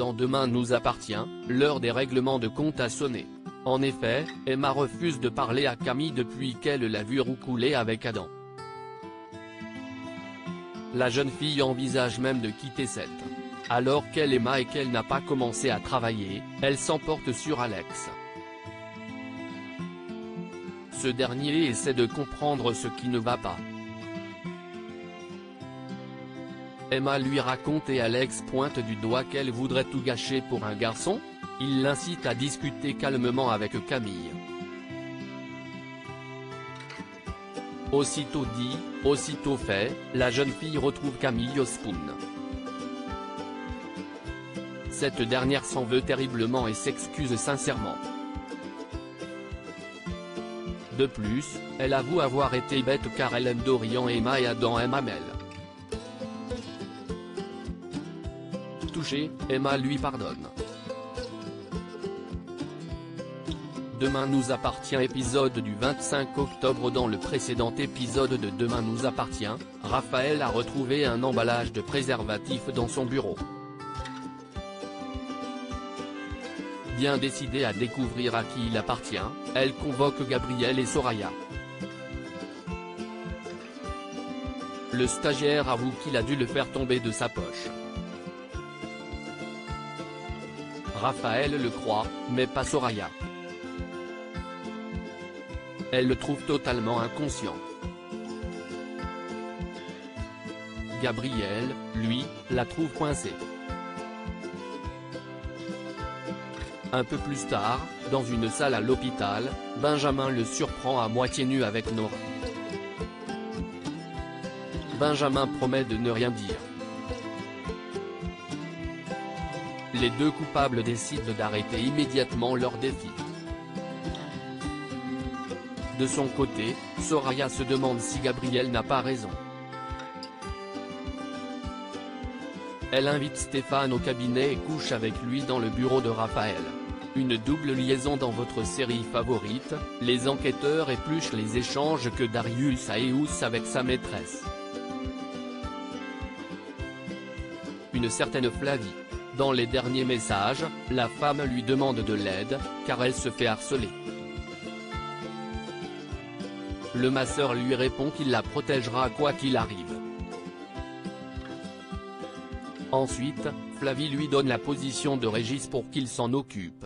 Dans Demain nous appartient, l'heure des règlements de compte a sonné. En effet, Emma refuse de parler à Camille depuis qu'elle l'a vu roucouler avec Adam. La jeune fille envisage même de quitter Seth. Alors qu'elle Emma et qu'elle n'a pas commencé à travailler, elle s'emporte sur Alex. Ce dernier essaie de comprendre ce qui ne va pas. Emma lui raconte et Alex pointe du doigt qu'elle voudrait tout gâcher pour un garçon. Il l'incite à discuter calmement avec Camille. Aussitôt dit, aussitôt fait, la jeune fille retrouve Camille au spoon. Cette dernière s'en veut terriblement et s'excuse sincèrement. De plus, elle avoue avoir été bête car elle aime Dorian et Emma et Adam aime Amel. Touchée, Emma lui pardonne. Demain nous appartient épisode du 25 octobre. Dans le précédent épisode de Demain nous appartient, Raphaël a retrouvé un emballage de préservatifs dans son bureau. Bien décidée à découvrir à qui il appartient, elle convoque Gabriel et Soraya. Le stagiaire avoue qu'il a dû le faire tomber de sa poche. Raphaël le croit, mais pas Soraya. Elle le trouve totalement inconscient. Gabriel, lui, la trouve coincée. Un peu plus tard, dans une salle à l'hôpital, Benjamin le surprend à moitié nu avec Nora. Benjamin promet de ne rien dire. Les deux coupables décident d'arrêter immédiatement leur défi. De son côté, Soraya se demande si Gabriel n'a pas raison. Elle invite Stéphane au cabinet et couche avec lui dans le bureau de Raphaël. Une double liaison dans votre série favorite, les enquêteurs épluchent les échanges que Darius a avec sa maîtresse. Une certaine Flavie. Dans les derniers messages, la femme lui demande de l'aide, car elle se fait harceler. Le masseur lui répond qu'il la protégera quoi qu'il arrive. Ensuite, Flavie lui donne la position de Régis pour qu'il s'en occupe.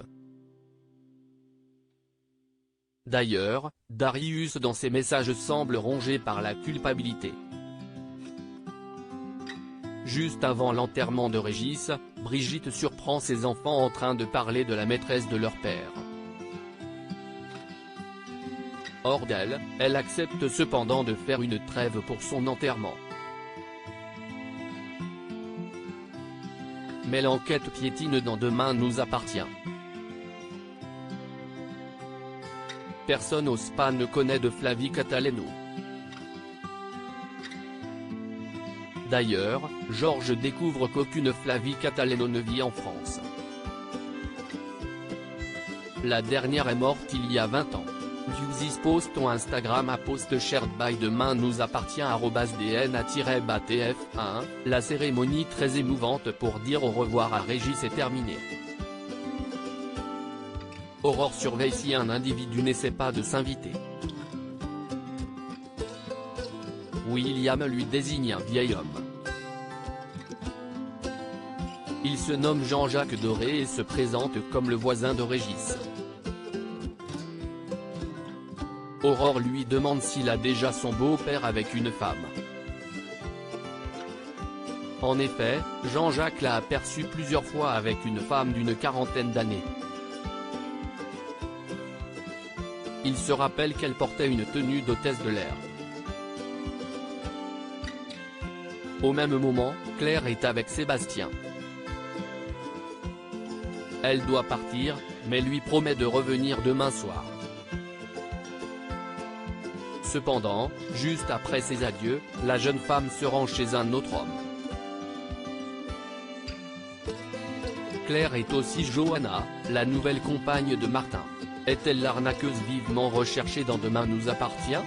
D'ailleurs, Darius dans ses messages semble rongé par la culpabilité. Juste avant l'enterrement de Régis, Brigitte surprend ses enfants en train de parler de la maîtresse de leur père. Hors d'elle, elle accepte cependant de faire une trêve pour son enterrement. Mais l'enquête piétine dans Demain nous appartient. Personne au SPA ne connaît de Flavie Cataleno. D'ailleurs, Georges découvre qu'aucune Flavie Cataleno ne vit en France. La dernière est morte il y a 20 ans. View this post on Instagram à post shared by Demain nous appartient @dna-batf1. La cérémonie très émouvante pour dire au revoir à Régis est terminée. Aurore surveille si un individu n'essaie pas de s'inviter. William lui désigne un vieil homme. Il se nomme Jean-Jacques Doré et se présente comme le voisin de Régis. Aurore lui demande s'il a déjà son beau-père avec une femme. En effet, Jean-Jacques l'a aperçu plusieurs fois avec une femme d'une quarantaine d'années. Il se rappelle qu'elle portait une tenue d'hôtesse de l'air. Au même moment, Claire est avec Sébastien. Elle doit partir, mais lui promet de revenir demain soir. Cependant, juste après ses adieux, la jeune femme se rend chez un autre homme. Claire est aussi Johanna, la nouvelle compagne de Martin. Est-elle l'arnaqueuse vivement recherchée dans Demain nous appartient ?